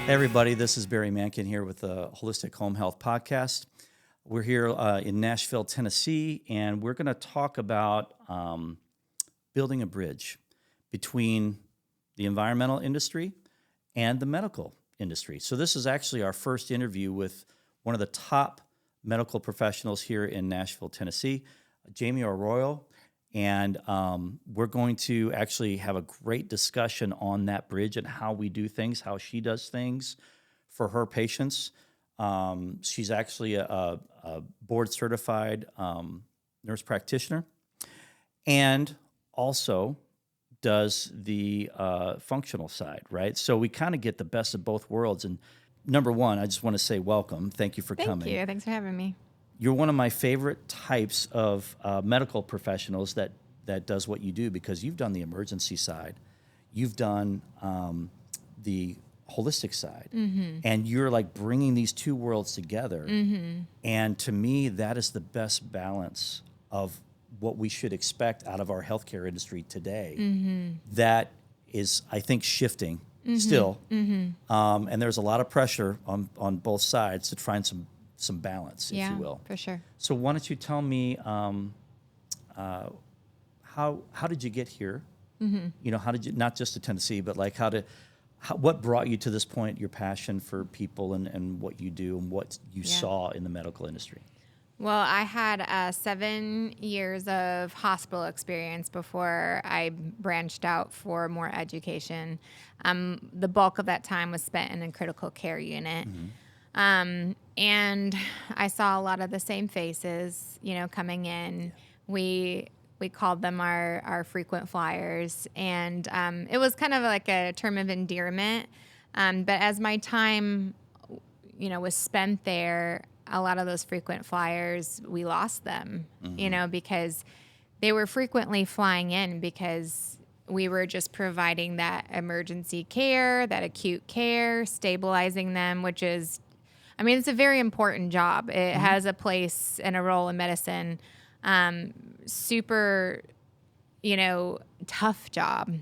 Hey everybody, this is Barry Mankin here with the Holistic Home Health Podcast. We're here in Nashville, Tennessee, and we're going to talk about building a bridge between the environmental industry and the medical industry. So this is actually our first interview with one of the top medical professionals here in Nashville, Tennessee, Jaimee Arroyo. And we're going to actually have a great discussion on that bridge and how we do things, how she does things for her patients. She's actually a board-certified nurse practitioner and also does the functional side, right? So we kind of get the best of both worlds. And number one, I just want to say welcome. Thank you for coming. Thank you. Thanks for having me. You're one of my favorite types of medical professionals that does what you do, because you've done the emergency side, you've done the holistic side, and you're like bringing these two worlds together. And to me, that is the best balance of what we should expect out of our healthcare industry today. That is, I think, shifting still, and there's a lot of pressure on both sides to find some balance, if you will. For sure. So why don't you tell me how did you get here? You know, how did you, not just to Tennessee, but like what brought you to this point, your passion for people and what you do and what you saw in the medical industry? Well, I had 7 years of hospital experience before I branched out for more education. The bulk of that time was spent in a critical care unit. And I saw a lot of the same faces, you know, coming in. We called them our frequent flyers, and it was kind of like a term of endearment. But as my time, you know, was spent there, a lot of those frequent flyers, we lost them, you know, because they were frequently flying in because we were just providing that emergency care, that acute care, stabilizing them, which is, I mean, it's a very important job. It has a place and a role in medicine. Super, you know, tough job.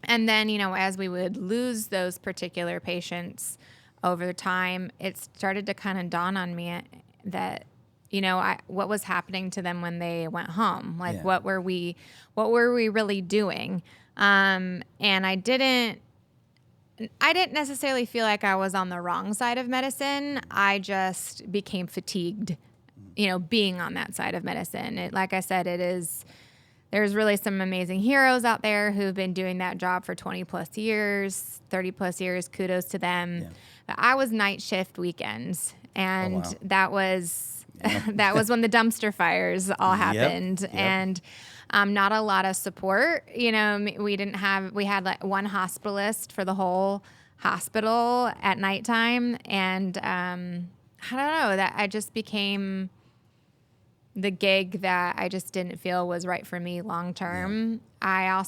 And then, you know, as we would lose those particular patients over time, it started to kind of dawn on me that, you know, what was happening to them when they went home? Like, what were we really doing? And I didn't necessarily feel like I was on the wrong side of medicine. I just became fatigued, you know, being on that side of medicine. Like I said, there's really some amazing heroes out there who've been doing that job for 20 plus years, 30 plus years. Kudos to them. Yeah. But I was night shift weekends, and that was that was when the dumpster fires all happened. Yep. And not a lot of support. You know, we had like one hospitalist for the whole hospital at nighttime. And I don't know, that I just became the gig that I just didn't feel was right for me long term. Yeah.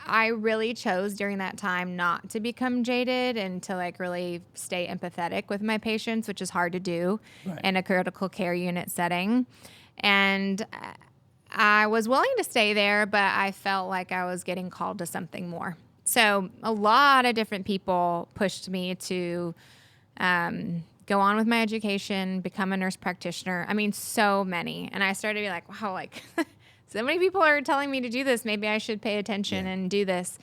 I really chose during that time not to become jaded and to like really stay empathetic with my patients, which is hard to do in a critical care unit setting. And I was willing to stay there, but I felt like I was getting called to something more. So a lot of different people pushed me to go on with my education, become a nurse practitioner. I mean, so many. And I started to be like, wow, like so many people are telling me to do this. Maybe I should pay attention and do this.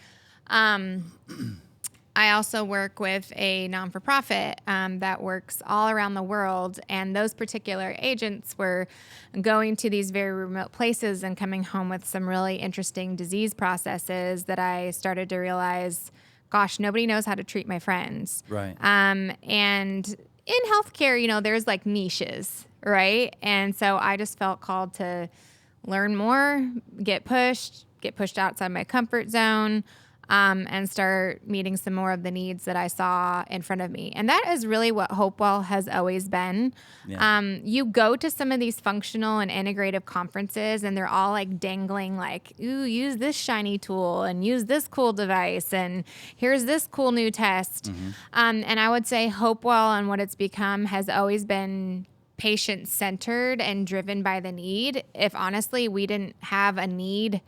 I also work with a non-for-profit that works all around the world, and those particular agents were going to these very remote places and coming home with some really interesting disease processes that I started to realize, gosh, nobody knows how to treat my friends. Right. And in healthcare, you know, there's like niches, right? And so I just felt called to learn more, get pushed outside my comfort zone, and start meeting some more of the needs that I saw in front of me. And that is really what Hopewell has always been. Yeah. You go to some of these functional and integrative conferences, and they're all like dangling like, ooh, use this shiny tool and use this cool device, and here's this cool new test. And I would say Hopewell and what it's become has always been patient-centered and driven by the need. If honestly we didn't have a need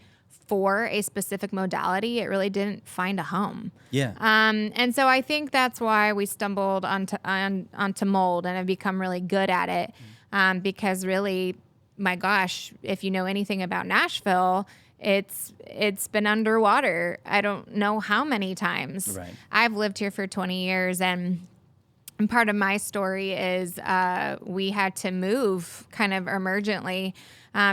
for a specific modality, it really didn't find a home. Yeah. And so I think that's why we stumbled onto mold and have become really good at it. Because really, my gosh, if you know anything about Nashville, it's been underwater. I don't know how many times. Right. I've lived here for 20 years, and part of my story is we had to move kind of emergently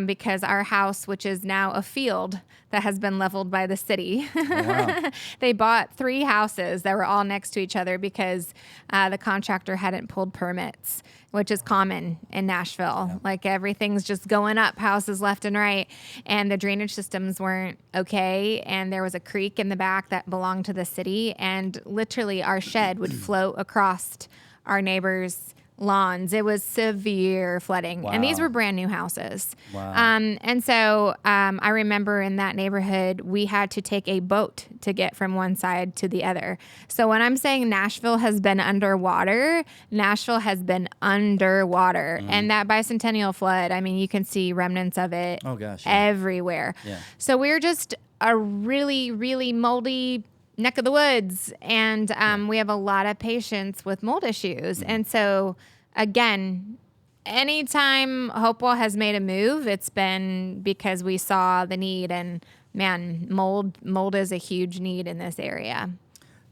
because our house, which is now a field that has been leveled by the city, Wow. they bought 3 houses that were all next to each other because the contractor hadn't pulled permits, which is common in Nashville. Yeah. Like everything's just going up, houses left and right, and the drainage systems weren't okay. And there was a creek in the back that belonged to the city, and literally our shed would float across our neighbors' lawns. It was severe flooding. Wow. And these were brand new houses. Wow. And so I remember in that neighborhood, we had to take a boat to get from one side to the other. So when I'm saying Nashville has been underwater, Nashville has been underwater. And that bicentennial flood, I mean, you can see remnants of it Oh, gosh. Yeah. everywhere. Yeah. So we're just a really, really moldy neck of the woods, and we have a lot of patients with mold issues. And so again, anytime Hopewell has made a move, it's been because we saw the need, and man, mold is a huge need in this area.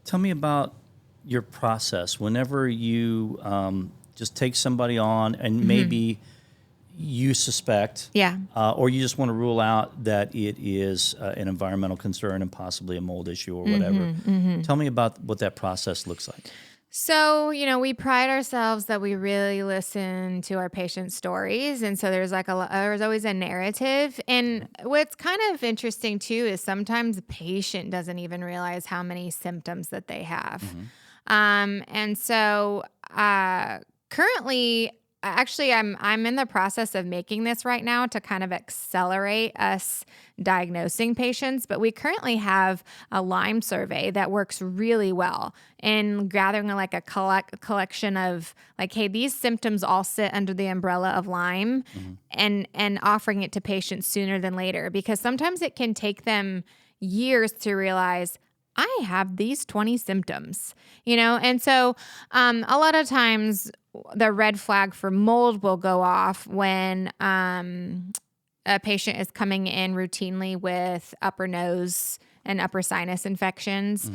Tell me about your process whenever you just take somebody on and maybe you suspect, Yeah. or you just want to rule out that it is an environmental concern and possibly a mold issue or whatever. Tell me about what that process looks like. So, we pride ourselves that we really listen to our patients' stories. And so there's there's always a narrative. And what's kind of interesting too is sometimes the patient doesn't even realize how many symptoms that they have. And so currently, actually, I'm in the process of making this right now to kind of accelerate us diagnosing patients, but we currently have a Lyme survey that works really well in gathering like a collection of like, hey, these symptoms all sit under the umbrella of Lyme, and offering it to patients sooner than later, because sometimes it can take them years to realize I have these 20 symptoms, and so a lot of times the red flag for mold will go off when a patient is coming in routinely with upper nose and upper sinus infections,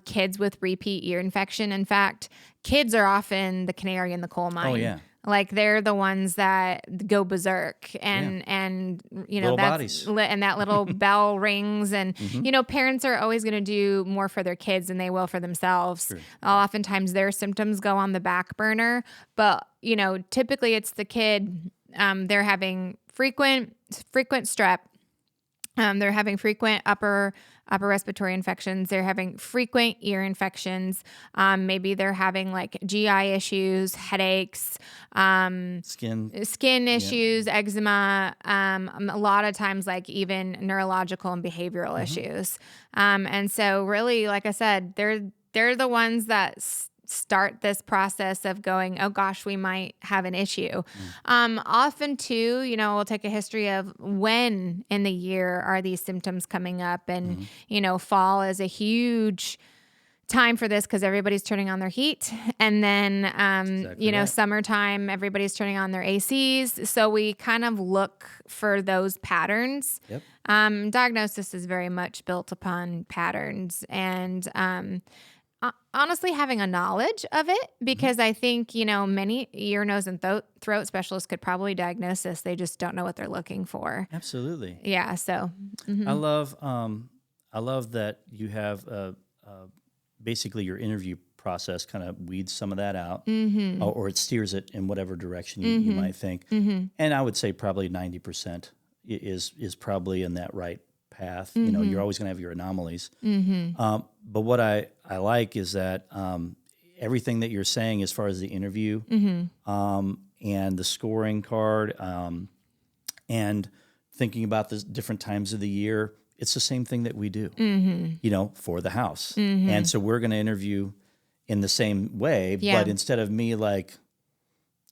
kids with repeat ear infection. In fact, kids are often the canary in the coal mine. Oh, yeah. Like they're the ones that go berserk and Little bodies. And that little bell rings, and parents are always going to do more for their kids than they will for themselves. Sure. Oftentimes their symptoms go on the back burner, but typically it's the kid. They're having frequent strep. They're having frequent upper respiratory infections. They're having frequent ear infections. Maybe they're having like GI issues, headaches, Skin issues, eczema. A lot of times, like even neurological and behavioral issues. And so, really, like I said, they're the ones that start this process of going, oh gosh, we might have an issue. Often too, we'll take a history of when in the year are these symptoms coming up, and fall is a huge time for this because everybody's turning on their heat, and then Exactly right. summertime, everybody's turning on their ACs. So we kind of look for those patterns. Yep. Diagnosis is very much built upon patterns, and honestly having a knowledge of it, because I think, many ear, nose, and throat specialists could probably diagnose this. They just don't know what they're looking for. Absolutely. Yeah. So I love that you have basically your interview process kind of weeds some of that out, or it steers it in whatever direction you might think. And I would say probably 90% is probably in that right path. You're always going to have your anomalies. But what I like is that everything that you're saying as far as the interview and the scoring card and thinking about the different times of the year, it's the same thing that we do, for the house. And so we're going to interview in the same way, but instead of me like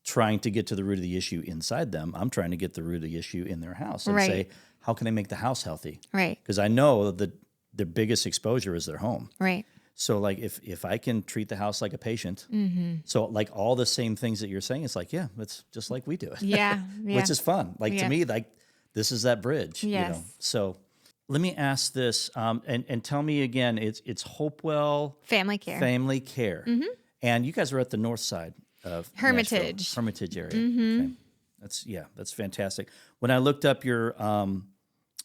trying to get to the root of the issue inside them, I'm trying to get the root of the issue in their house and say, how can I make the house healthy? Right. Because I know that their biggest exposure is their home. Right. So like if I can treat the house like a patient, Mm-hmm. so like all the same things that you're saying, it's like, yeah, it's just like we do it. Yeah. Yeah. Which is fun. Like to me, like this is that bridge, Yes. So let me ask this, and tell me again, it's Hopewell Family care. Family Care. Mm-hmm. And you guys are at the north side of Hermitage. Nashville, Hermitage area. Mm-hmm. Okay. That's fantastic. When I looked up your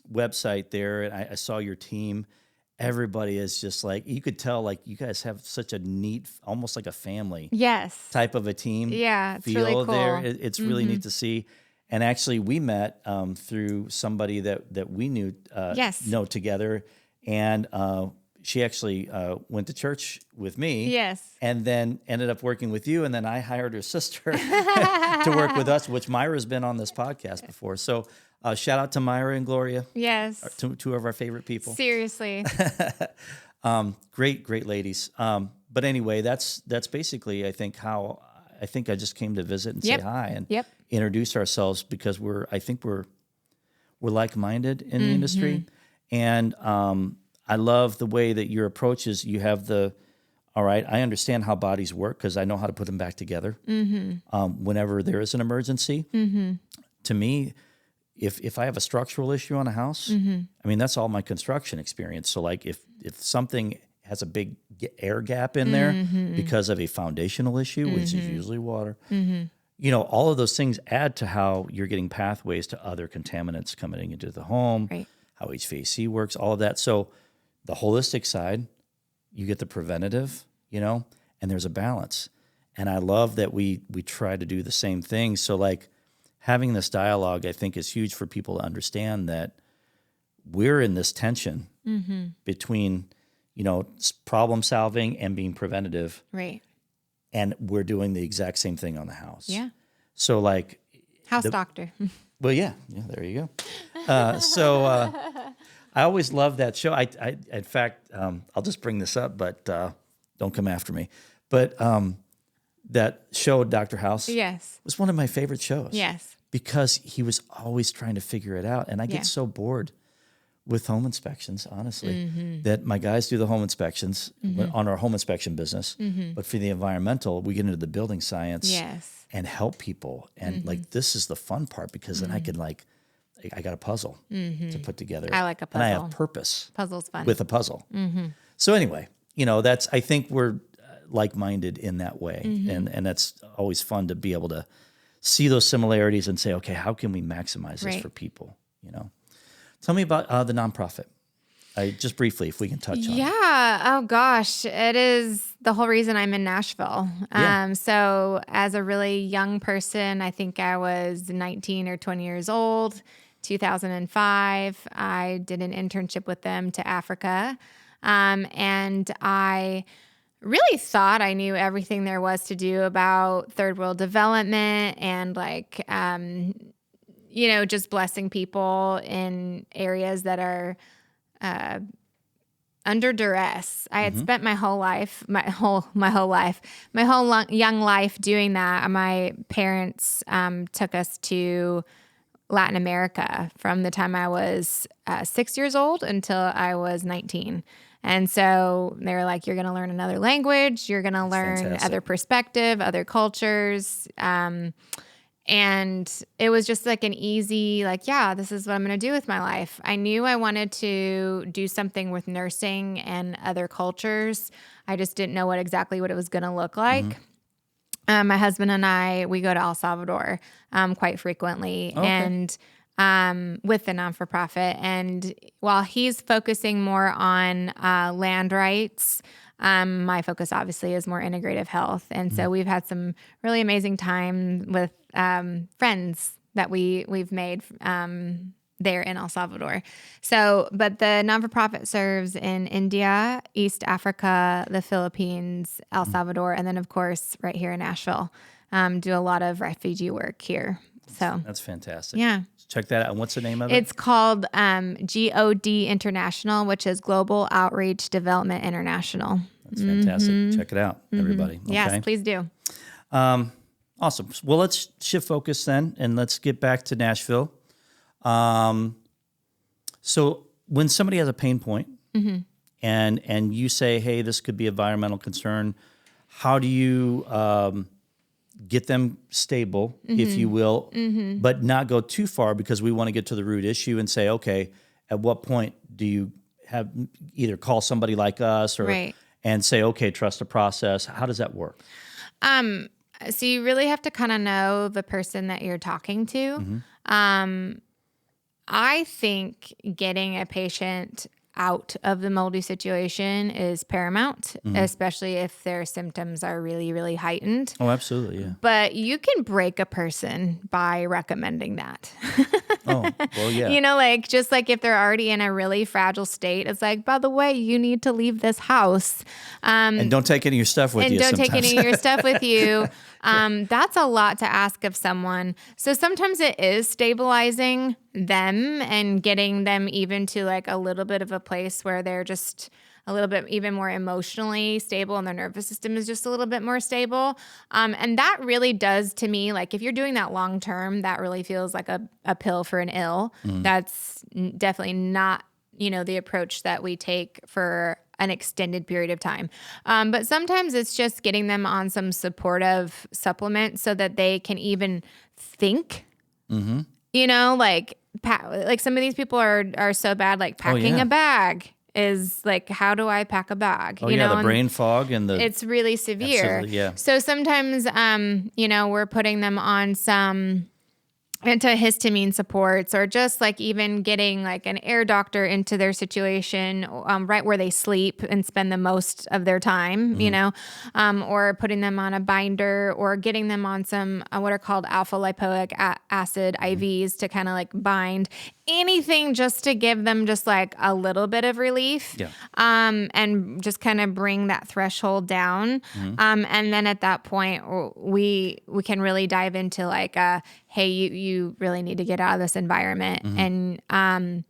website there and I saw your team, everybody is just like, you could tell like you guys have such a neat, almost like a family Yes. type of a team. Yeah, it's feel really cool. there. It's really neat to see. And actually we met through somebody that we knew know together. And she actually went to church with me. Yes. And then ended up working with you. And then I hired her sister to work with us, which Myra's been on this podcast before. So shout out to Myra and Gloria. Yes. Two of our favorite people. Seriously. Great ladies. But anyway, that's basically, I think, how I just came to visit and say hi and introduce ourselves because we're like-minded in the industry. And I love the way that your approach is. You have all right, I understand how bodies work because I know how to put them back together whenever there is an emergency. To me, if I have a structural issue on a house, I mean, that's all my construction experience. So like if something has a big air gap in there because of a foundational issue, which is usually water, all of those things add to how you're getting pathways to other contaminants coming into the home, how HVAC works, all of that. So the holistic side, you get the preventative, and there's a balance. And I love that we try to do the same thing. So like having this dialogue, I think is huge for people to understand that we're in this tension between, problem solving and being preventative. Right. And we're doing the exact same thing on the house. Yeah. So like house doctor. Well, yeah, there you go. So I always love that show. I in fact, I'll just bring this up, but don't come after me. But that show, Dr. House, was one of my favorite shows. Yes. Because he was always trying to figure it out. And I get so bored with home inspections, honestly, that my guys do the home inspections on our home inspection business. But for the environmental, we get into the building science and help people. And like, this is the fun part because then I can I got a puzzle to put together. I like a puzzle. And I have purpose. Puzzle's fun. With a puzzle. So anyway, I think we're like-minded in that way. And that's always fun to be able to see those similarities and say, okay, how can we maximize this for people? Tell me about the nonprofit. Just briefly, if we can touch on it. Yeah. Oh gosh, it is the whole reason I'm in Nashville. So as a really young person, I think I was 19 or 20 years old. 2005, I did an internship with them to Africa, and I really thought I knew everything there was to do about third world development and just blessing people in areas that are under duress. I had spent my whole young life doing that. My parents took us to Latin America from the time I was 6 years old until I was 19. And so they were like, you're going to learn another language. You're going to learn other perspective, other cultures. And it was just like an easy, this is what I'm going to do with my life. I knew I wanted to do something with nursing and other cultures. I just didn't know exactly what it was going to look like. My husband and I, we go to El Salvador quite frequently and with the non-for-profit. And while he's focusing more on land rights, my focus obviously is more integrative health. And so we've had some really amazing time with friends that we've made there in El Salvador. So, but the non-for-profit serves in India, East Africa, the Philippines, El Salvador, and then of course right here in Nashville. Do a lot of refugee work here. So that's fantastic. Yeah. Check that out. And what's the name of it? It's called GOD International, which is Global Outreach Development International. That's fantastic. Check it out, everybody. Okay? Yes, please do. Awesome. Well, let's shift focus then, and let's get back to Nashville. So when somebody has a pain point and you say, hey, this could be an environmental concern, how do you get them stable, if you will, but not go too far, because we want to get to the root issue and say, okay, at what point do you have either call somebody like us or Right. and say, okay, trust the process? How does that work? So you really have to kind of know the person that you're talking to. I think getting a patient out of the moldy situation is paramount, especially if their symptoms are really, really heightened. Oh, absolutely, yeah. But you can break a person by recommending that. Oh, well, yeah. You know, like just like if they're already in a really fragile state, it's like, by the way, you need to leave this house. And don't take any of your stuff with And you don't sometimes. take any of your stuff with you. That's a lot to ask of someone. So sometimes it is stabilizing them and getting them even to like a little bit of a place where they're just a little bit even more emotionally stable and their nervous system is just a little bit more stable. And that really does, to me, like if you're doing that long term, that really feels like a pill for an ill. That's definitely not, the approach that we take for an extended period of time. But sometimes it's just getting them on some supportive supplement so that they can even think, like some of these people are so bad, like packing a bag is like, how do I pack a bag? The brain fog and it's really severe. Absolutely, yeah. So sometimes, we're putting them on some antihistamine supports, or just like even getting like an air doctor into their situation, right where they sleep and spend the most of their time, or putting them on a binder, or getting them on some what are called alpha lipoic acid IVs to kind of like bind. Anything just to give them just like a little bit of relief, and just kind of bring that threshold down. And then at that point, we can really dive into like, hey, you really need to get out of this environment, and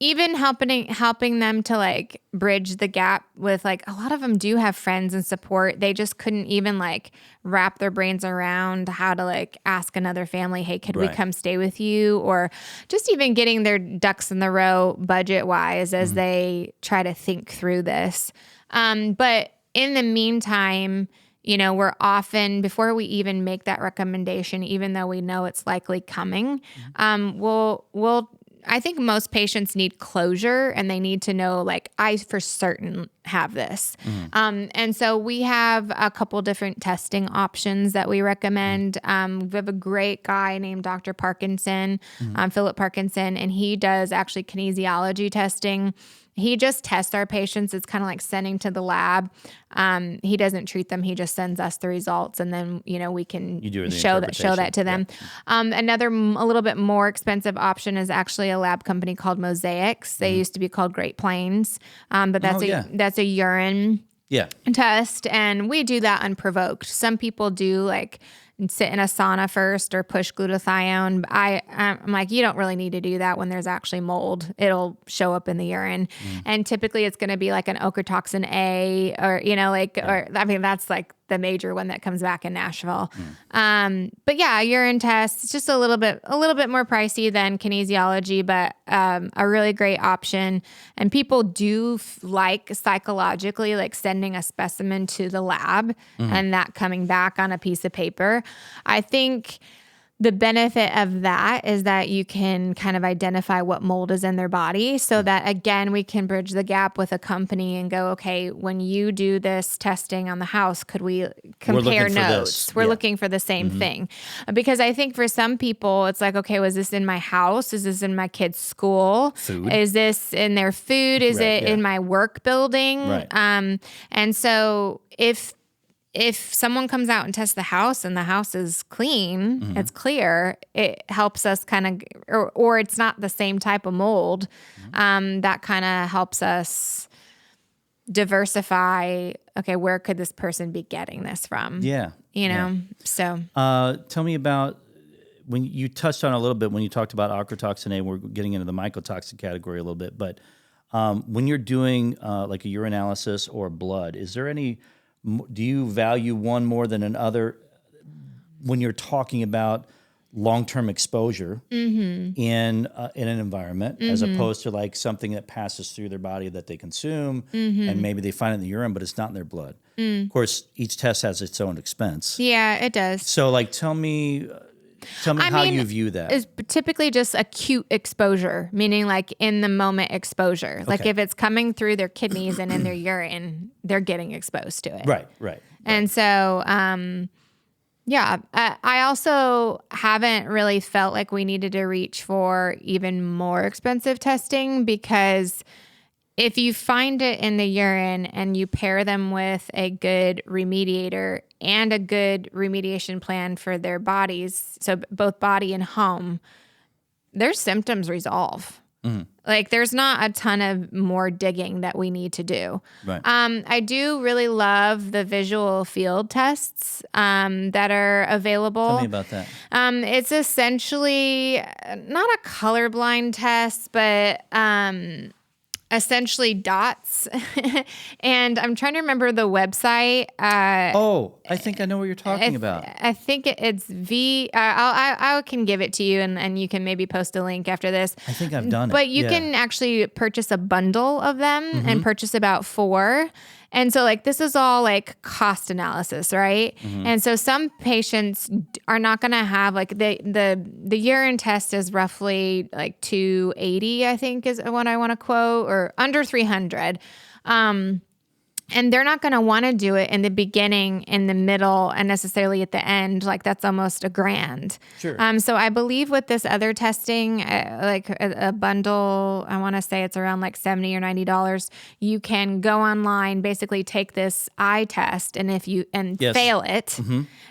even helping them to like bridge the gap with like, a lot of them do have friends and support. They just couldn't even like wrap their brains around how to like ask another family, hey, could we come stay with you? Or just even getting their ducks in the row budget wise as they try to think through this. But in the meantime, we're often, before we even make that recommendation, even though we know it's likely coming, I think most patients need closure, and they need to know, like, I for certain have this. And so we have a couple different testing options that we recommend. We have a great guy named Dr. Parkinson, Philip Parkinson, and he does actually kinesiology testing. He just tests our patients. It's kind of like sending to the lab. He doesn't treat them. He just sends us the results, and then we can show that to them. Another a little bit more expensive option is actually a lab company called Mosaics. They used to be called Great Plains, but that's a urine test, and we do that unprovoked. Some people do like sit in a sauna first or push glutathione. I'm like, you don't really need to do that when there's actually mold. It'll show up in the urine. And typically it's going to be like an ochratoxin A, or, or I mean, that's like the major one that comes back in Nashville. But yeah, urine test, it's just a little bit more pricey than kinesiology, but a really great option. And people do like psychologically, like sending a specimen to the lab and that coming back on a piece of paper. I think the benefit of that is that you can kind of identify what mold is in their body, so that, again, we can bridge the gap with a company and go, okay, when you do this testing on the house, could we compare notes? We're looking for the same thing. Because I think for some people, it's like, okay, was this in my house? Is this in my kid's school? Food. Is this in their food? Is it in my work building? Right. And so if someone comes out and tests the house and the house is clean, it's clear, it helps us kind of, or it's not the same type of mold, that kind of helps us diversify, okay, where could this person be getting this from? So. Tell me about, when you touched on a little bit when you talked about ochratoxin A, we're getting into the mycotoxin category a little bit, but when you're doing like a urinalysis or blood, is there any, do you value one more than another when you're talking about long-term exposure in an environment as opposed to like something that passes through their body that they consume and maybe they find it in the urine, but it's not in their blood. Of course, each test has its own expense. Yeah, it does. So like, tell me how you view that. It's typically just acute exposure, meaning like in the moment exposure. Like if it's coming through their kidneys and in their urine, they're getting exposed to it. Right. And so, yeah, I also haven't really felt like we needed to reach for even more expensive testing, because if you find it in the urine and you pair them with a good remediator and a good remediation plan for their bodies, so both body and home, their symptoms resolve. Like there's not a ton of more digging that we need to do. Right. I do really love the visual field tests that are available. Tell me about that. It's essentially not a colorblind test, but essentially dots. And I'm trying to remember the website. I think I know what you're talking about. I think it's I can give it to you and you can maybe post a link after this. I think I've done it. But you can actually purchase a bundle of them and purchase about 4. And so like this is all like cost analysis, right? And so some patients are not going to have like the urine test is roughly like $280, I think is what I want to quote, or under $300. And they're not going to want to do it in the beginning, in the middle, and necessarily at the end. Like that's almost $1,000. Sure. So I believe with this other testing, like a bundle, I want to say it's around like $70 or $90. You can go online, basically take this eye test, and if you fail it,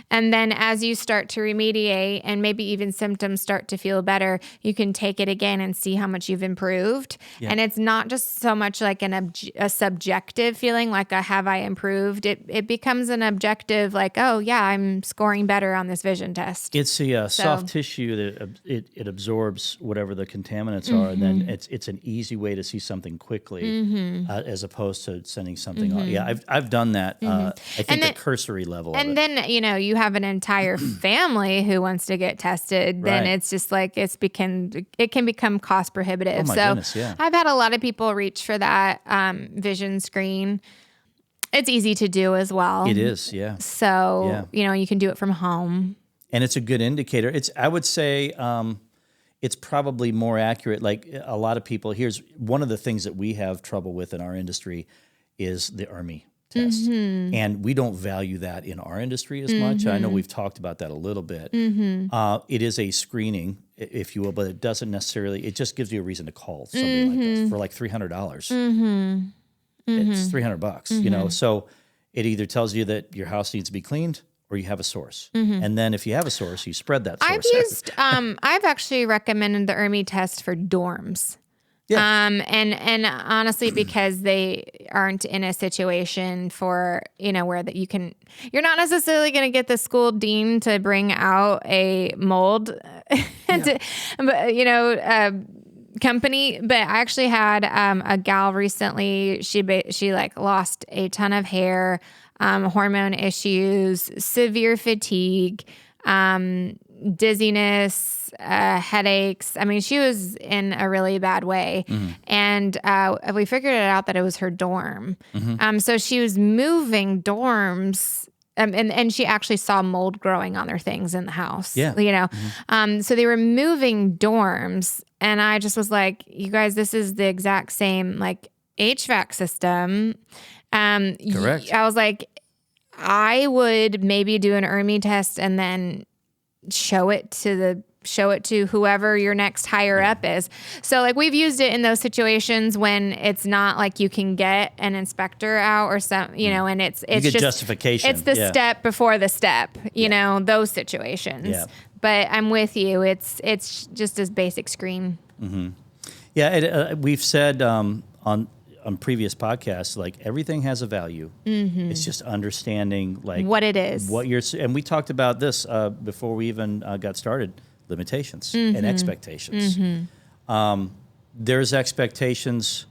and then as you start to remediate and maybe even symptoms start to feel better, you can take it again and see how much you've improved. Yeah. And it's not just so much like a subjective feeling, like have I improved? It becomes an objective, like, oh yeah, I'm scoring better on this vision test. It's a soft tissue that it absorbs whatever the contaminants are, and then it's an easy way to see something quickly, as opposed to sending something off. Yeah, I've done that. I think the cursory level. And then you have an entire family who wants to get tested. Then it's just like it can become cost prohibitive. Oh my goodness, yeah. I've had a lot of people reach for that vision screen. It's easy to do as well. It is, yeah. So, you can do it from home. And it's a good indicator. I would say it's probably more accurate. Like a lot of people, here's one of the things that we have trouble with in our industry is the ERMI test. And we don't value that in our industry as much. I know we've talked about that a little bit. It is a screening, if you will, but it doesn't necessarily, it just gives you a reason to call somebody like this for like $300. It's $300, so it either tells you that your house needs to be cleaned or you have a source. And then if you have a source, you spread that source. I've actually recommended the ERMI test for dorms. Yeah. And honestly, because they aren't in a situation for, where that you're not necessarily going to get the school dean to bring out a mold, company. But I actually had a gal recently. She like lost a ton of hair, hormone issues, severe fatigue, dizziness, headaches. I mean, she was in a really bad way, and we figured it out that it was her dorm. So she was moving dorms. And she actually saw mold growing on their things in the house. Yeah. So they were moving dorms, and I just was like, you guys, this is the exact same like HVAC system. Correct. I was like, I would maybe do an ERMI test and then show it to whoever your next higher up is. So like we've used it in those situations when it's not like you can get an inspector out or some, and it's just justification. It's the step before the step, those situations. Yeah. But I'm with you. It's just as basic screen. Yeah. We've said on previous podcasts, like everything has a value. It's just understanding like what it is, and we talked about this before we even got started. Limitations and expectations. There's expectations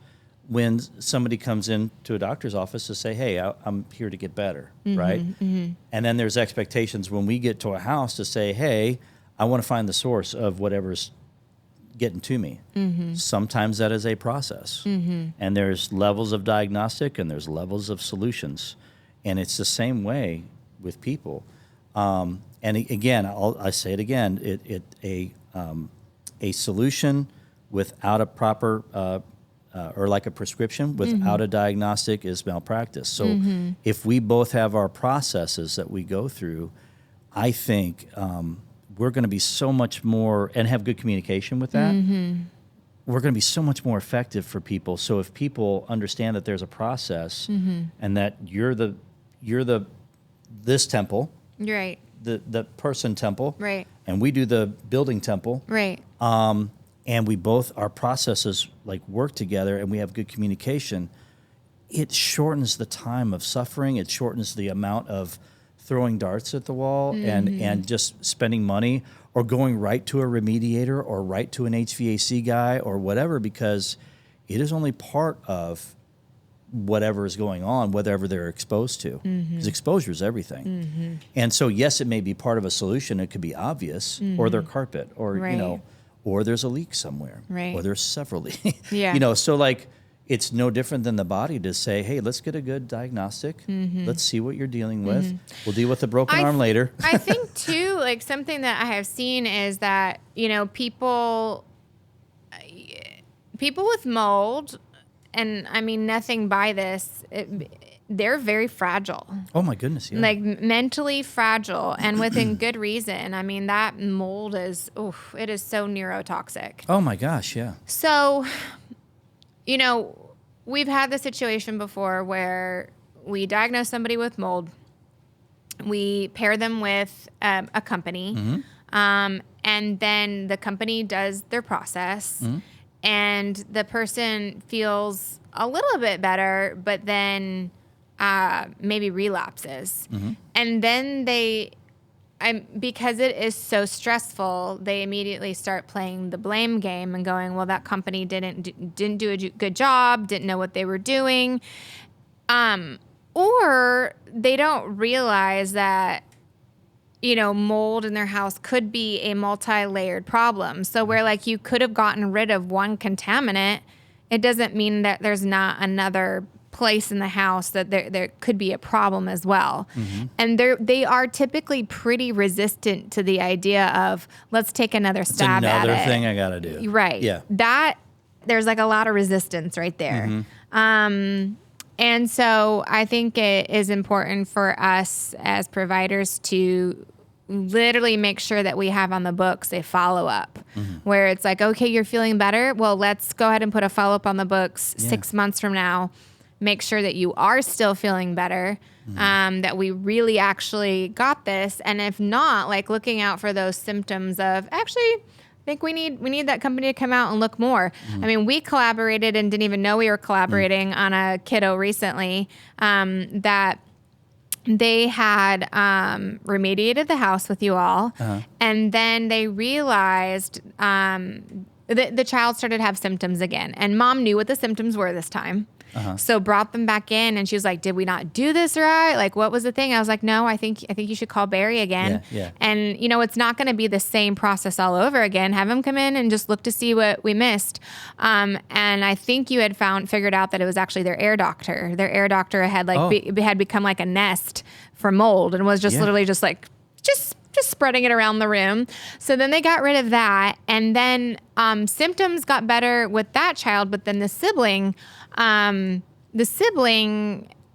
when somebody comes into a doctor's office to say, hey, I'm here to get better, right? And then there's expectations when we get to a house to say, hey, I want to find the source of whatever's getting to me. Sometimes that is a process. And there's levels of diagnostic and there's levels of solutions. And it's the same way with people. Again, I say it again, a solution without a proper or like a prescription without a diagnostic is malpractice. So if we both have our processes that we go through, I think we're going to be so much more, and have good communication with that, we're going to be so much more effective for people. So if people understand that there's a process and that you're this temple, Right. the person temple, Right. and we do the building temple, Right. and we both, our processes like work together and we have good communication, it shortens the time of suffering. It shortens the amount of throwing darts at the wall and just spending money or going right to a remediator or right to an HVAC guy or whatever, because it is only part of whatever is going on, whatever they're exposed to. Because exposure is everything. And so, yes, it may be part of a solution. It could be obvious, or their carpet, or, Right. Or there's a leak somewhere, Right. or there's several leaks. Yeah. So like, it's no different than the body to say, hey, let's get a good diagnostic. Let's see what you're dealing with. We'll deal with the broken arm later. I think too, like something that I have seen is that, people with mold, and I mean nothing by this, they're very fragile. Oh my goodness, yeah. Like mentally fragile, and within good reason. I mean, that mold is, it is so neurotoxic. Oh my gosh, yeah. So, we've had the situation before where we diagnose somebody with mold, we pair them with a company, and then the company does their process, and the person feels a little bit better, but then maybe relapses. And then because it is so stressful, they immediately start playing the blame game and going, well, that company didn't do a good job, didn't know what they were doing. Or they don't realize that, mold in their house could be a multi-layered problem. So where like you could have gotten rid of one contaminant, it doesn't mean that there's not another place in the house that there could be a problem as well. And they are typically pretty resistant to the idea of, let's take another stab at it. Another thing I got to do. Right. Yeah. That, there's like a lot of resistance right there. And so I think it is important for us as providers to literally make sure that we have on the books a follow-up where it's like, okay, you're feeling better. Well, let's go ahead and put a follow-up on the books 6 months from now. Make sure that you are still feeling better, that we really actually got this. And if not, like looking out for those symptoms of, actually, I think we need that company to come out and look more. I mean, we collaborated and didn't even know we were collaborating on a kiddo recently that they had remediated the house with you all. And then they realized the child started to have symptoms again. And mom knew what the symptoms were this time. So brought them back in, and she was like, did we not do this right? Like, what was the thing? I was like, no, I think you should call Barry again. Yeah. And, it's not going to be the same process all over again. Have him come in and just look to see what we missed. And I think you had figured out that it was actually their air doctor. Their air doctor had had become like a nest for mold and was just literally just spreading it around the room. So then they got rid of that. And then symptoms got better with that child, but then the sibling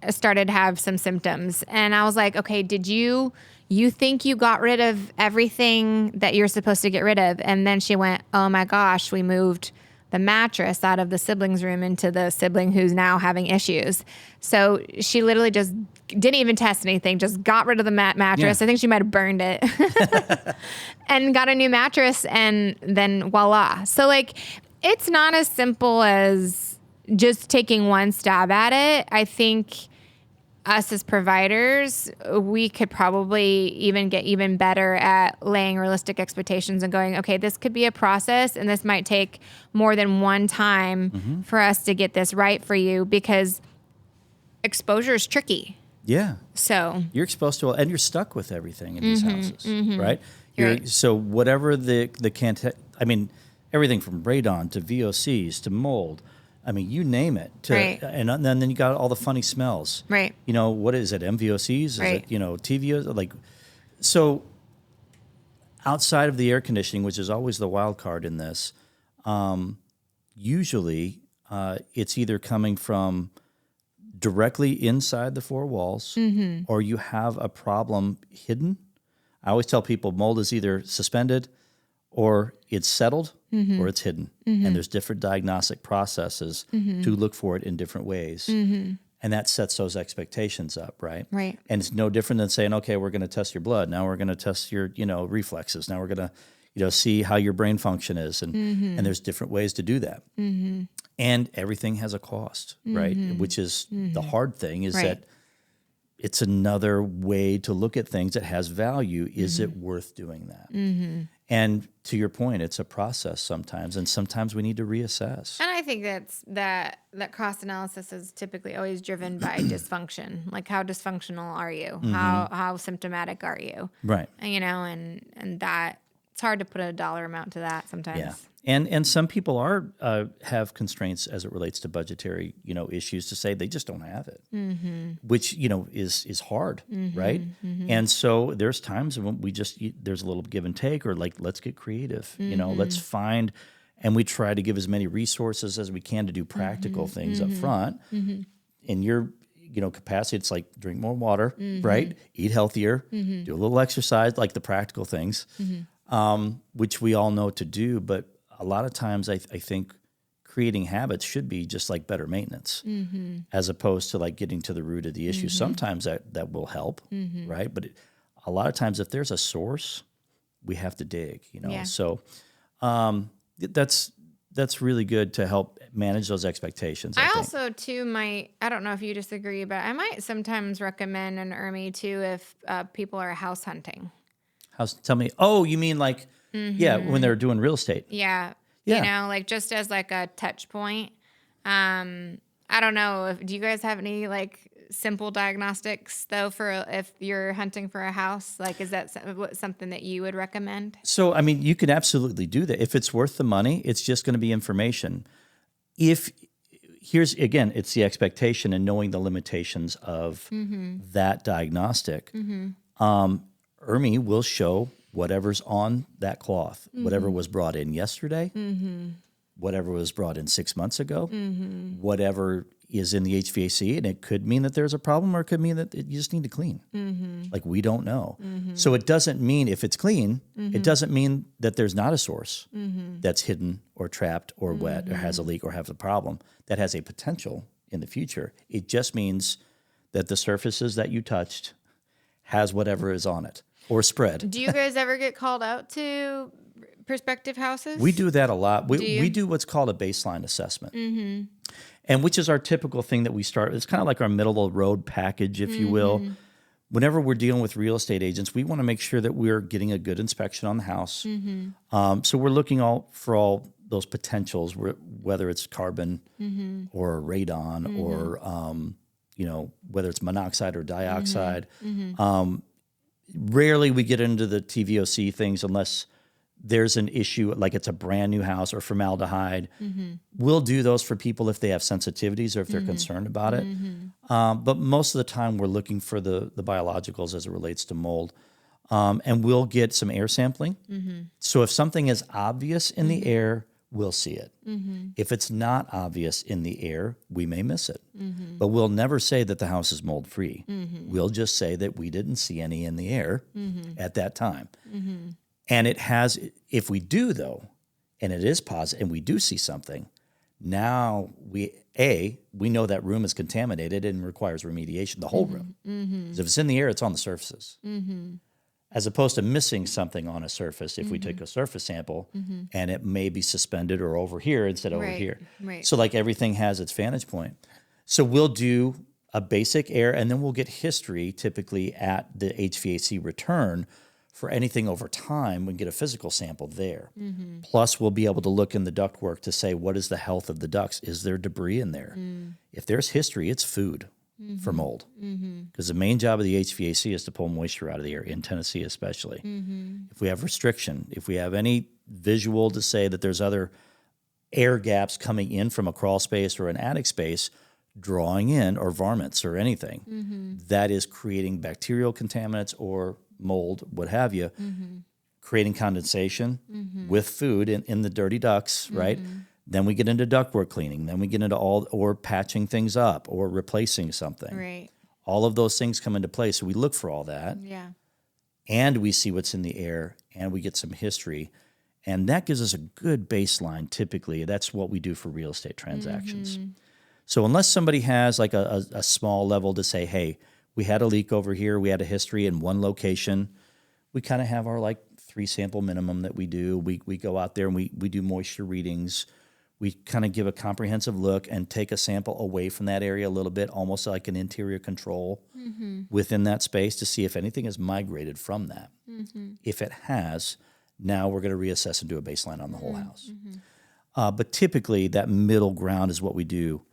started to have some symptoms. And I was like, okay, did you think you got rid of everything that you're supposed to get rid of? And then she went, oh my gosh, we moved the mattress out of the sibling's room into the sibling who's now having issues. So she literally just didn't even test anything, just got rid of the mattress. I think she might have burned it and got a new mattress, and then voila. So like, it's not as simple as just taking one stab at it. I think us as providers, we could probably even get even better at laying realistic expectations and going, okay, this could be a process and this might take more than one time for us to get this right for you, because exposure is tricky. Yeah. So you're exposed to, and you're stuck with everything in these houses, right? Right. So whatever the I mean, everything from radon to VOCs to mold. I mean, you name it. Right. And then you got all the funny smells. Right. You know, what is it? MVOCs? Is Right. it, TVOs? Like, so outside of the air conditioning, which is always the wild card in this, usually it's either coming from directly inside the four walls or you have a problem hidden. I always tell people mold is either suspended or it's settled or it's hidden. And there's different diagnostic processes to look for it in different ways. And that sets those expectations up, right? Right. And it's no different than saying, okay, we're going to test your blood. Now we're going to test your, reflexes. Now we're going to, see how your brain function is. And there's different ways to do that. And everything has a cost, right? Which is the hard thing is that it's another way to look at things that has value. Is it worth doing that? And to your point, it's a process sometimes, and sometimes we need to reassess. And I think that cost analysis is typically always driven by dysfunction. Like, how dysfunctional are you? How symptomatic are you? Right. And that it's hard to put a dollar amount to that sometimes. Yeah. And some people have constraints as it relates to budgetary, issues to say they just don't have it, which, is hard, right? And so there's times when there's a little give and take, or like, let's get creative, let's find, and we try to give as many resources as we can to do practical things up front. In your, capacity, it's like drink more water, right? Eat healthier, do a little exercise, like the practical things, which we all know to do, but a lot of times I think creating habits should be just like better maintenance as opposed to like getting to the root of the issue. Sometimes that will help, right? But a lot of times if there's a source, we have to dig, Yeah. So that's really good to help manage those expectations. I think. Also too I don't know if you disagree, but I might sometimes recommend an ERMI too if people are house hunting. Tell me, oh, you mean like, yeah, when they're doing real estate. Yeah. Yeah. Like just as like a touch point. I don't know. Do you guys have any like simple diagnostics though for if you're hunting for a house? Like, is that something that you would recommend? So, I mean, you can absolutely do that. If it's worth the money, it's just going to be information. Here's, again, it's the expectation and knowing the limitations of that diagnostic. ERMI will show whatever's on that cloth, whatever was brought in yesterday, whatever was brought in 6 months ago, whatever is in the HVAC, and it could mean that there's a problem or it could mean that you just need to clean. Like, we don't know. So it doesn't mean if it's clean, it doesn't mean that there's not a source that's hidden or trapped or wet or has a leak or has a problem that has a potential in the future. It just means that the surfaces that you touched has whatever is on it. Or spread. Do you guys ever get called out to prospective houses? We do that a lot. We do what's called a baseline assessment, and which is our typical thing that we start. It's kind of like our middle of the road package, if you will. Whenever we're dealing with real estate agents, we want to make sure that we're getting a good inspection on the house. So we're looking for all those potentials, whether it's carbon or radon or whether it's monoxide or dioxide. Rarely we get into the TVOC things unless there's an issue, like it's a brand new house or formaldehyde. We'll do those for people if they have sensitivities or if they're concerned about it. But most of the time we're looking for the biologicals as it relates to mold. And we'll get some air sampling. So if something is obvious in the air, we'll see it. If it's not obvious in the air, we may miss it. But we'll never say that the house is mold free. We'll just say that we didn't see any in the air at that time. And it has, if we do though, and it is positive and we do see something, now we know that room is contaminated and requires remediation, the whole room. If it's in the air, it's on the surfaces. As opposed to missing something on a surface, if we take a surface sample and it may be suspended or over here instead of over here. So like everything has its vantage point. So we'll do a basic air and then we'll get history typically at the HVAC return for anything over time. We can get a physical sample there. Plus we'll be able to look in the ductwork to say, what is the health of the ducts? Is there debris in there? If there's history, it's food. for mold. Because the main job of the HVAC is to pull moisture out of the air, in Tennessee especially. If we have restriction, if we have any visual to say that there's other air gaps coming in from a crawl space or an attic space, drawing in, or varmints or anything, that is creating bacterial contaminants or mold, what have you, creating condensation with food in the dirty ducts, right? Then we get into ductwork cleaning. Then we get into or patching things up or replacing something. Right. All of those things come into play. So we look for all that. Yeah. And we see what's in the air, and we get some history. And that gives us a good baseline, typically. That's what we do for real estate transactions. So unless somebody has like a small level to say, hey, we had a leak over here, we had a history in one location, we kind of have our like 3 sample minimum that we do. We go out there and we do moisture readings. We kind of give a comprehensive look and take a sample away from that area a little bit, almost like an interior control within that space to see if anything has migrated from that. If it has, now we're going to reassess and do a baseline on the whole house. But typically, that middle ground is what we do.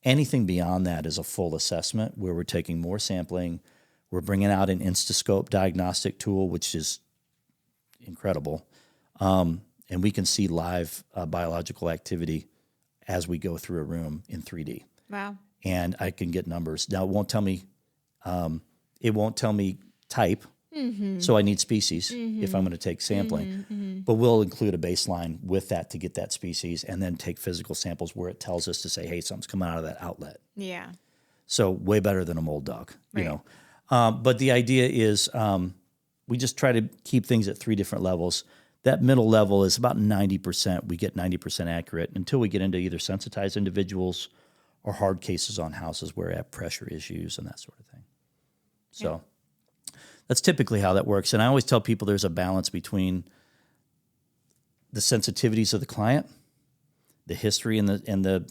Anything beyond that is a full assessment where we're taking more sampling. We're bringing out an Instascope diagnostic tool, which is incredible. And we can see live biological activity as we go through a room in 3D. Wow. And I can get numbers. Now, it won't tell me type, so I need species if I'm going to take sampling. But we'll include a baseline with that to get that species and then take physical samples where it tells us to say, hey, something's coming out of that outlet. Yeah. So way better than a mold dog, Right. you know. But the idea is we just try to keep things at 3 different levels. That middle level is about 90%. We get 90% accurate until we get into either sensitized individuals or hard cases on houses where we have pressure issues and that sort of thing. So that's typically how that works. And I always tell people there's a balance between the sensitivities of the client, the history, and the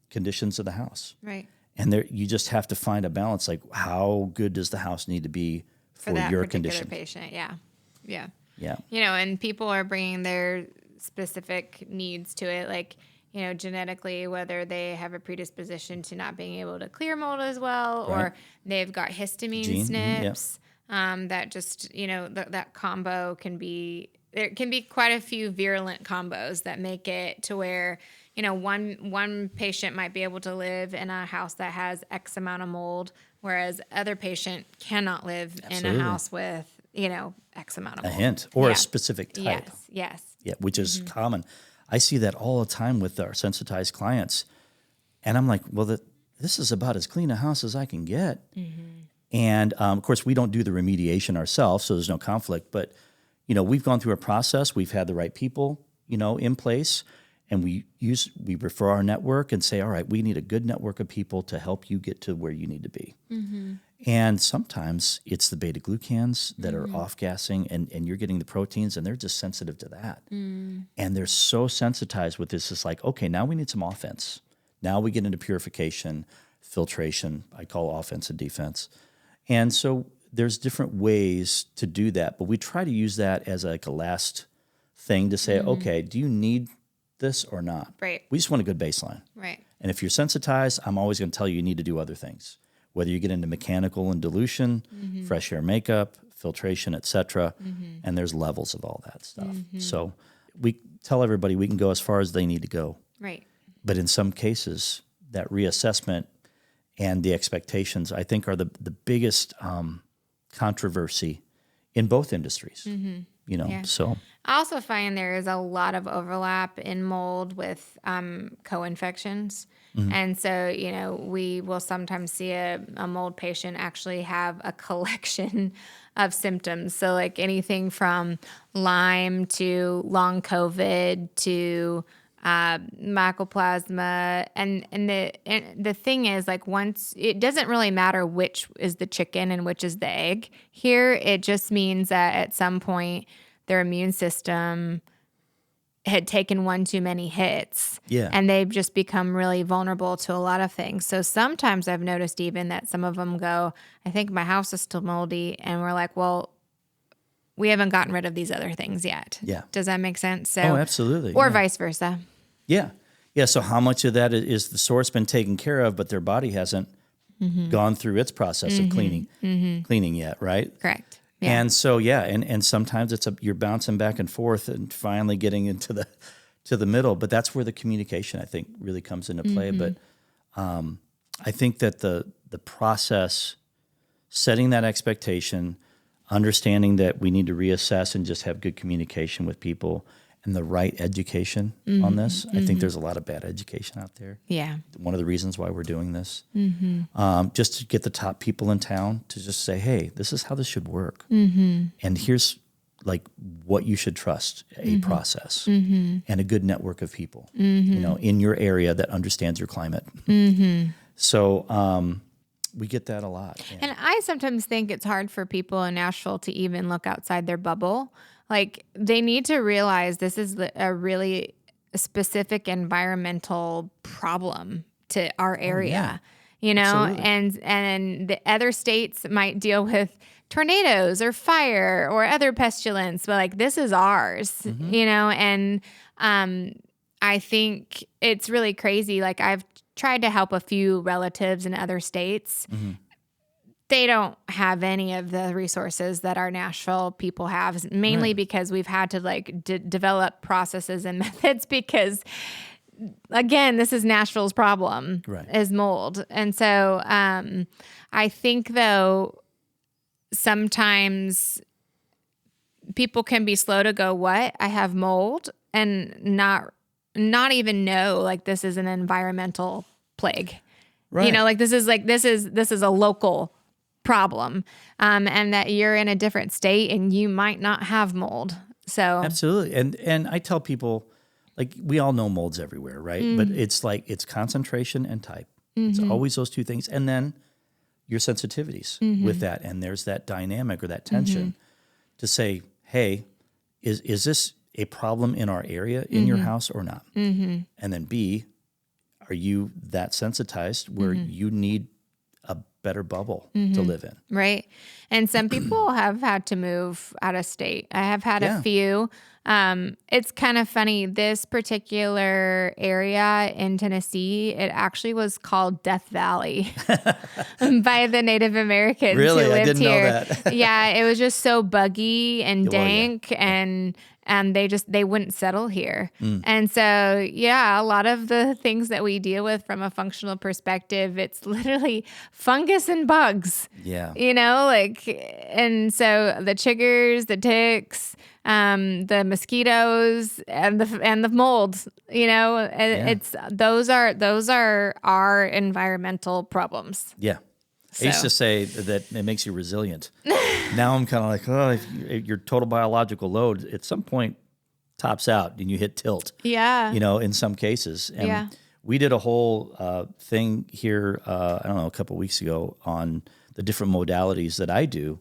conditions of the house. Right. And there, you just have to find a balance. Like, how good does the house need to be for that your particular condition? patient. Yeah. Yeah. Yeah. You know, and people are bringing their specific needs to it, like, you know, genetically, whether they have a predisposition to not being able to clear mold as well, Right. or they've got histamine Gene, SNPs. That just, you know, that combo can be, there can be quite a few virulent combos that make it to where, you know, one patient might be able to live in a house that has X amount of mold, whereas other patient cannot live in Absolutely. a house with, you know, X amount of A mold. hint or Yeah. a specific type. Yes. Yeah, which is common. I see that all the time with our sensitized clients. And I'm like, well, this is about as clean a house as I can get. And, of course, we don't do the remediation ourselves, so there's no conflict. But, you know, we've gone through a process. We've had the right people, you know, in place. And we refer our network and say, all right, we need a good network of people to help you get to where you need to be. And sometimes it's the beta glucans that are off-gassing and you're getting the proteins and they're just sensitive to that. And they're so sensitized with this. It's like, okay, now we need some offense. Now we get into purification, filtration. I call offense and defense. And so there's different ways to do that. But we try to use that as like a last thing to say, okay, do you need this or not? Right. We just want a good baseline. Right. And if you're sensitized, I'm always going to tell you need to do other things. Whether you get into mechanical and dilution, fresh air makeup, filtration, etc., and there's levels of all that stuff. So we tell everybody we can go as far as they need to go. Right. But in some cases, that reassessment and the expectations, I think, are the biggest controversy in both industries. You know, Yeah. so I also find there is a lot of overlap in mold with co-infections. And so, you know, we will sometimes see a mold patient actually have a collection of symptoms. So like anything from Lyme to long COVID to mycoplasma. And the thing is, like, once it doesn't really matter which is the chicken and which is the egg here. It just means that at some point their immune system had taken one too many hits. Yeah. And they've just become really vulnerable to a lot of things. So sometimes I've noticed even that some of them go, I think my house is still moldy. And we're like, well, we haven't gotten rid of these other things yet. Yeah. Does that make sense? So, oh, absolutely. or yeah. vice versa. Yeah. Yeah. So how much of that is the source been taken care of, but their body hasn't gone through its process of cleaning yet, right? Correct. Yeah. And so, and sometimes you're bouncing back and forth and finally getting into the middle, but that's where the communication, I think, really comes into play. But I think that the process, setting that expectation, understanding that we need to reassess and just have good communication with people and the right education on this. I think there's a lot of bad education out there. Yeah. One of the reasons why we're doing this, just to get the top people in town to just say, hey, this is how this should work. And here's like what you should trust, a process and a good network of people, in your area that understands your climate. So we get that a lot. Yeah. And I sometimes think it's hard for people in Nashville to even look outside their bubble. Like, they need to realize this is a really specific environmental problem to our area, Absolutely. and the other states might deal with tornadoes or fire or other pestilence, but like, this is ours, and I think it's really crazy. Like, I've tried to help a few relatives in other states. They don't have any of the resources that our Nashville people have, mainly because we've had to like develop processes and methods because, again, this is Nashville's problem, is mold. And so I think, though, sometimes people can be slow to go, what? I have mold, and not even know like this is an environmental plague. Right. Like this is a local problem, and that you're in a different state and you might not have mold. So absolutely. And I tell people, like, we all know mold's everywhere, right? But it's like, it's concentration and type. It's always those two things. And then your sensitivities with that. And there's that dynamic or that tension to say, hey, is this a problem in our area, in your house, or not? And then B, are you that sensitized where you need a better bubble to live in? Right. And some people have had to move out of state. I have had a few. It's kind of funny. This particular area in Tennessee, it actually was called Death Valley by the Native Americans Really? who lived I didn't here. know that. Yeah, it was just so buggy and Well, yeah. dank and they wouldn't settle here. And so, a lot of the things that we deal with from a functional perspective, it's literally fungus and bugs. Yeah. And so the chiggers, the ticks, the mosquitoes, and the mold, it's those are our environmental problems. Yeah. I used to say that it makes you resilient. Now I'm kind of like, if your total biological load at some point tops out and you hit tilt. Yeah. In some cases. And we did a whole thing here, I don't know, a couple of weeks ago on the different modalities that I do.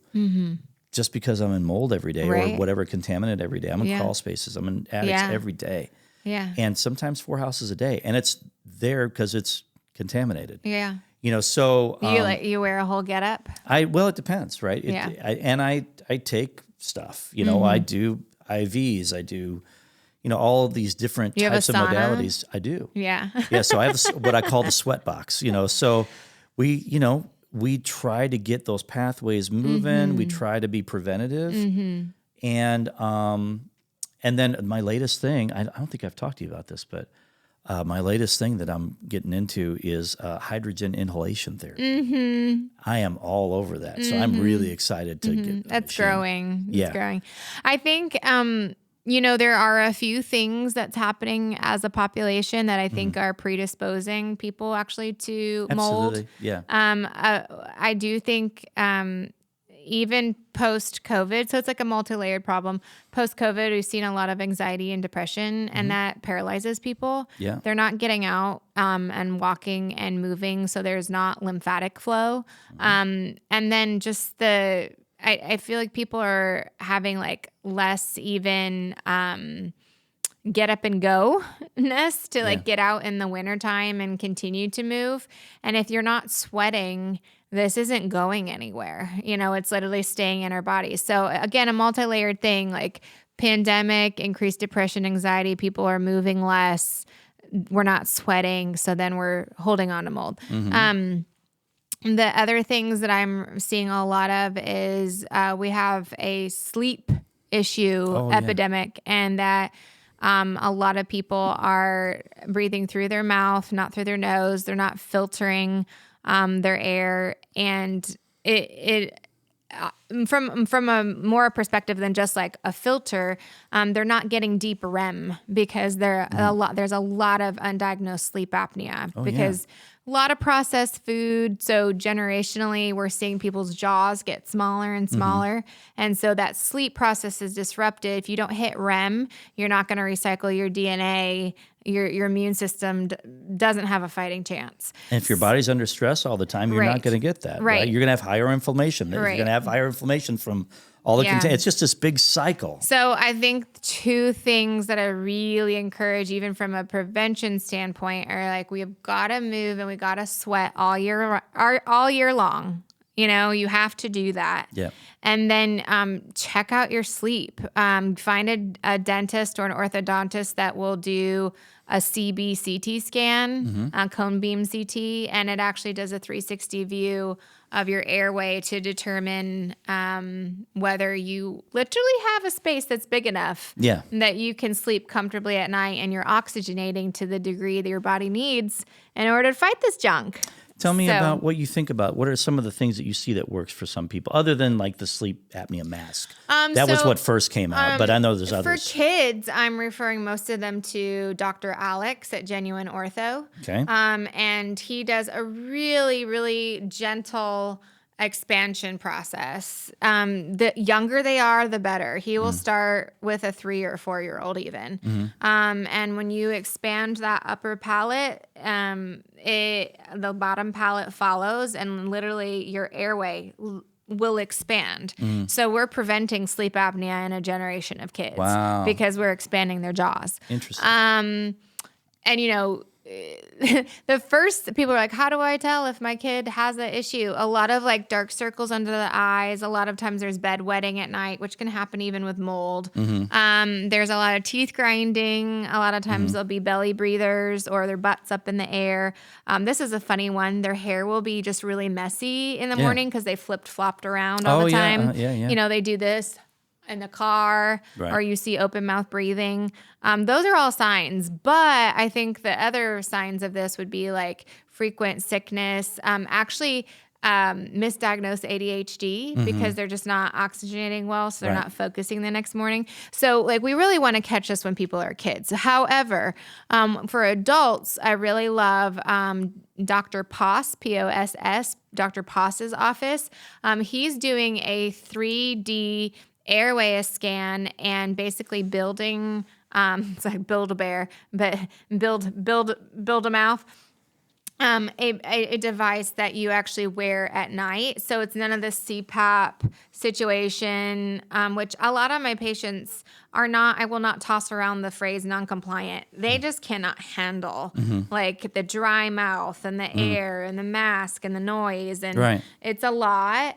Just because I'm in mold every day or whatever contaminant every day. I'm in crawl spaces. I'm in attics every day. Yeah. And sometimes 4 houses a day. And it's there because it's contaminated. Yeah. So You wear a whole getup? Well, it depends, right? I take stuff. I do IVs. I do, all of these different types of modalities. I do. Yeah. Yeah. So I have what I call the sweat box. So we try to get those pathways moving. We try to be preventative, and then my latest thing. I don't think I've talked to you about this, but. My latest thing that I'm getting into is hydrogen inhalation therapy. I am all over that, so I'm really excited to get. That's growing. Yeah. It's growing. I think there are a few things that's happening as a population that I think are predisposing people actually to mold. Absolutely. Yeah. I do think even post-COVID, so it's like a multi-layered problem. Post-COVID, we've seen a lot of anxiety and depression, and that paralyzes people. Yeah. They're not getting out and walking and moving, so there's not lymphatic flow. And then just I feel like people are having like less even get up and go-ness to like get out in the wintertime and continue to move. And if you're not sweating, this isn't going anywhere. It's literally staying in our bodies. So again, a multi-layered thing, like pandemic, increased depression, anxiety, people are moving less. We're not sweating. So then we're holding on to mold. The other things that I'm seeing a lot of is we have a sleep issue epidemic, and that a lot of people are breathing through their mouth, not through their nose. They're not filtering their air, and from a more perspective than just like a filter, they're not getting deep REM because there's a lot of undiagnosed sleep apnea because a lot of processed food. So generationally, we're seeing people's jaws get smaller and smaller. And so that sleep process is disrupted. If you don't hit REM, you're not going to recycle your DNA. Your immune system doesn't have a fighting chance. And if your body's under stress all the time, you're not going to get that. Right. You're going to have higher inflammation. You're going to have higher inflammation from all the content. It's just this big cycle. So I think two things that I really encourage, even from a prevention standpoint, are like we've got to move and we got to sweat all year long. You know, you have to do that. Yeah. And then check out your sleep. Find a dentist or an orthodontist that will do a CB CT scan, cone beam CT, and it actually does a 360 view of your airway to determine whether you literally have a space that's big enough that you can sleep comfortably at night and you're oxygenating to the degree that your body needs in order to fight this junk. Tell me about what you think about. What are some of the things that you see that works for some people, other than like the sleep apnea mask? That was what first came out, but I know there's others. For kids, I'm referring most of them to Dr. Alex at Genuine Ortho. Okay. And he does a really, really gentle expansion process. The younger they are, the better. He will start with a 3 or 4 year old even. And when you expand that upper palate, the bottom palate follows, and literally your airway will expand. So we're preventing sleep apnea in a generation of kids because we're expanding their jaws. Interesting. And you know, the first people are like, how do I tell if my kid has an issue? A lot of like dark circles under the eyes. A lot of times there's bedwetting at night, which can happen even with mold. There's a lot of teeth grinding. A lot of times there'll be belly breathers or their butts up in the air. This is a funny one. Their hair will be just really messy in the morning because they flopped around all the time. You know, they do this in the car, or you see open mouth breathing. Those are all signs. But I think the other signs of this would be like frequent sickness, misdiagnosed ADHD because they're just not oxygenating well, so they're not focusing the next morning. So like we really want to catch this when people are kids. However, for adults, I really love Dr. Poss, P-O-S-S, Dr. Poss's office. He's doing a 3D airway scan and basically building it's like Build-A-Bear, but build a mouth. A device that you actually wear at night. So it's none of the CPAP situation, which a lot of my patients are not, I will not toss around the phrase non-compliant. They just cannot handle like the dry mouth and the air and the mask and the noise. And it's a lot.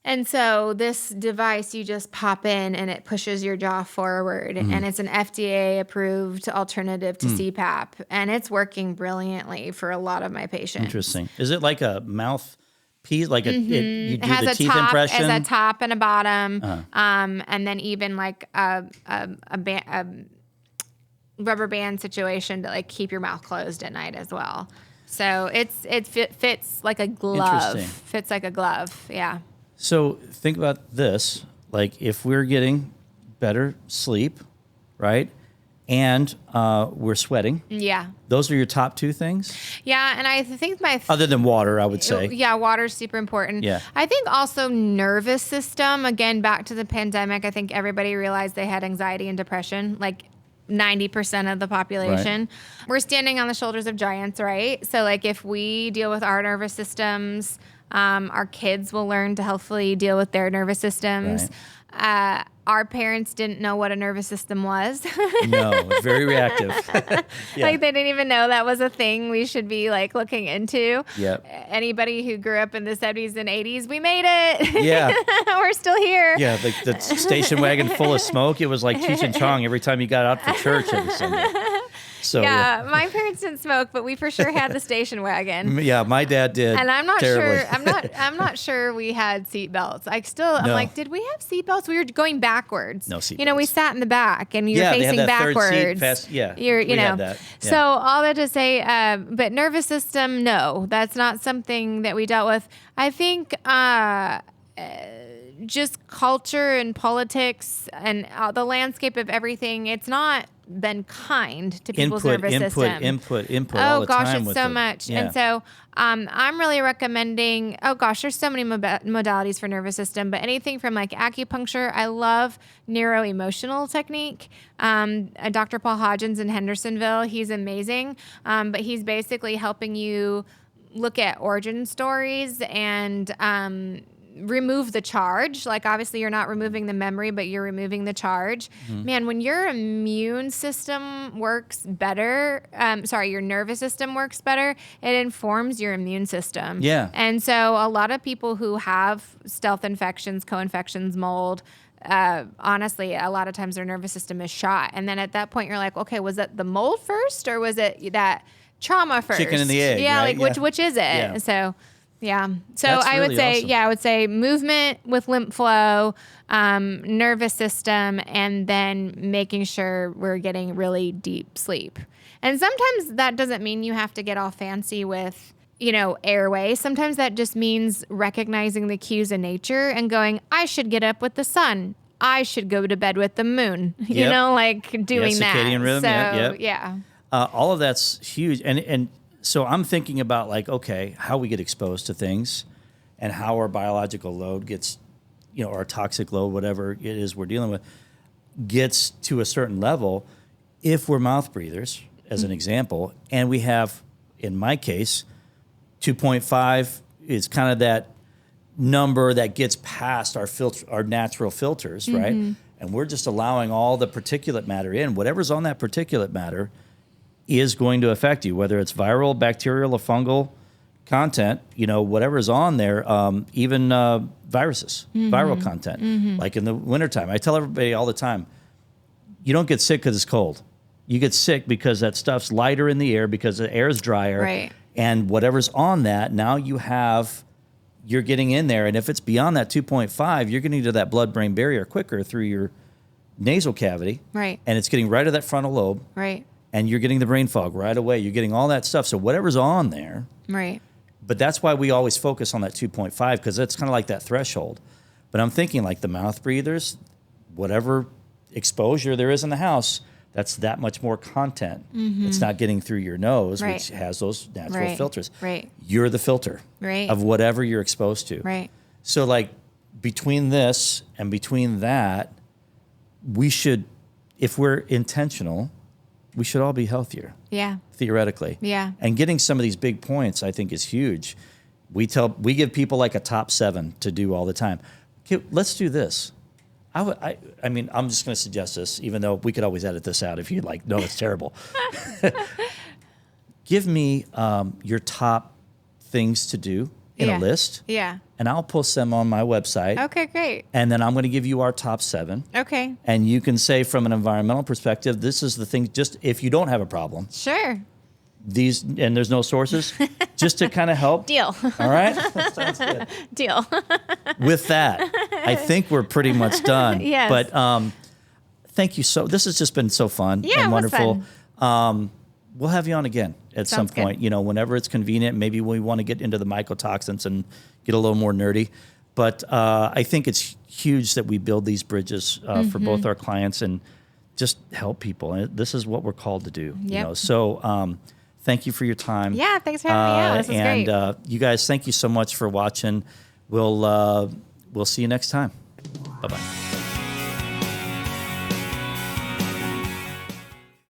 And so this device, you just pop in and it pushes your jaw forward, and it's an FDA-approved alternative to CPAP, and it's working brilliantly for a lot of my patients. Interesting. Is it like a mouth piece? Like you do it has the a teeth top, impression? It has a top and a bottom, and then even like a rubber band situation to like keep your mouth closed at night as well. So it fits like a glove. Fits like a glove. Yeah. So think about this, like if we're getting better sleep, right, and we're sweating. Yeah. Those are your top two things? Yeah, and I think other than water, I would say. Yeah, water's super important. Yeah. I think also nervous system, again, back to the pandemic, I think everybody realized they had anxiety and depression, like 90% of the population. We're standing on the shoulders of giants, right? So like if we deal with our nervous systems, our kids will learn to healthfully deal with their nervous systems. Our parents didn't know what a nervous system was. No, it's very reactive. Like they didn't even know that was a thing we should be like looking into. Yep. Anybody who grew up in the 70s and 80s, we made it. Yeah. We're still here. Yeah, the station wagon full of smoke. It was like Cheech and Chong every time you got out for church every Sunday. So yeah, my parents didn't smoke, but we for sure had the station wagon. Yeah, my dad did. And I'm not terribly. sure. I'm not sure we had seat belts. I'm No. like, did we have seat belts? We were going backwards. No seat You know, we belts. sat in the back, and you're Yeah, they had facing that third seat backwards. yeah, you we know. had that. Yeah. So all that to say, but nervous system, no, that's not something that we dealt with. I think. Just culture and politics and the landscape of everything, it's not been kind to people's nervous system. Input. Oh all the gosh, time it's with so it. much. Yeah. And so I'm really recommending, oh gosh, there's so many modalities for nervous system, but anything from like acupuncture. I love neuro-emotional technique. Dr. Paul Hodgins in Hendersonville, he's amazing. But he's basically helping you look at origin stories and remove the charge. Like obviously you're not removing the memory, but you're removing the charge. Man, when your immune system works better, your nervous system works better, it informs your immune system. Yeah. And so a lot of people who have stealth infections, co-infections, mold, honestly, a lot of times their nervous system is shot. And then at that point you're like, okay, was it the mold first or was it that trauma first? Chicken and the egg, Yeah, right? like which is it? Yeah. So yeah. So That's I would really say, awesome. I would say movement with lymph flow, nervous system, and then making sure we're getting really deep sleep. And sometimes that doesn't mean you have to get all fancy with, airway. Sometimes that just means recognizing the cues of nature and going, I should get up with the sun. I should go to bed with the moon. Yep. Like doing that. Circadian rhythm. So, Yep. yeah. All of that's huge. And so I'm thinking about like, okay, how we get exposed to things and how our biological load gets, our toxic load, whatever it is we're dealing with, gets to a certain level if we're mouth breathers, as an example, and we have, in my case, 2.5 is kind of that number that gets past our natural filters, right? And we're just allowing all the particulate matter in. Whatever's on that particulate matter is going to affect you, whether it's viral, bacterial, or fungal content, whatever's on there, even viruses, viral content, like in the wintertime. I tell everybody all the time, you don't get sick because it's cold. You get sick because that stuff's lighter in the air because the air is drier. Right. And whatever's on that, now you're getting in there. And if it's beyond that 2.5, you're getting to that blood-brain barrier quicker through your nasal cavity. Right. And it's getting right to that frontal lobe. Right. And you're getting the brain fog right away. You're getting all that stuff. So whatever's on there. Right. But that's why we always focus on that 2.5 because that's kind of like that threshold. But I'm thinking like the mouth breathers, whatever exposure there is in the house, that's that much more content. It's not getting through your nose, Right. which has those natural Right. filters. Right. You're the filter Right. of whatever you're exposed to. Right. So like between this and between that, we should, if we're intentional, we should all be healthier. Yeah. Theoretically. Yeah. And getting some of these big points, I think, is huge. We give people like a top 7 to do all the time. Okay, let's do this. I mean, I'm just going to suggest this, even though we could always edit this out if you'd like. No, it's terrible. Give me your top things to do in a list, Yeah. and I'll post them on my website. Okay, great. And then I'm going to give you our top 7. Okay. And you can say from an environmental perspective, this is the thing, just if you don't have a problem, Sure. these, and there's no sources, just to kind of help. Deal. All right? Sounds good. Deal. With that, I think we're pretty much done. Yes. But thank you this has just been so fun Yeah, and it was wonderful. We'll have you on again at some Sounds good. point, whenever it's convenient. Maybe we want to get into the mycotoxins and get a little more nerdy. But I think it's huge that we build these bridges for both our clients and just help people. And this is what we're called to do. Yep. So thank you for your time. Yeah, thanks for having me out. This was and great. You guys, thank you so much for watching. We'll see you next time. Bye-bye.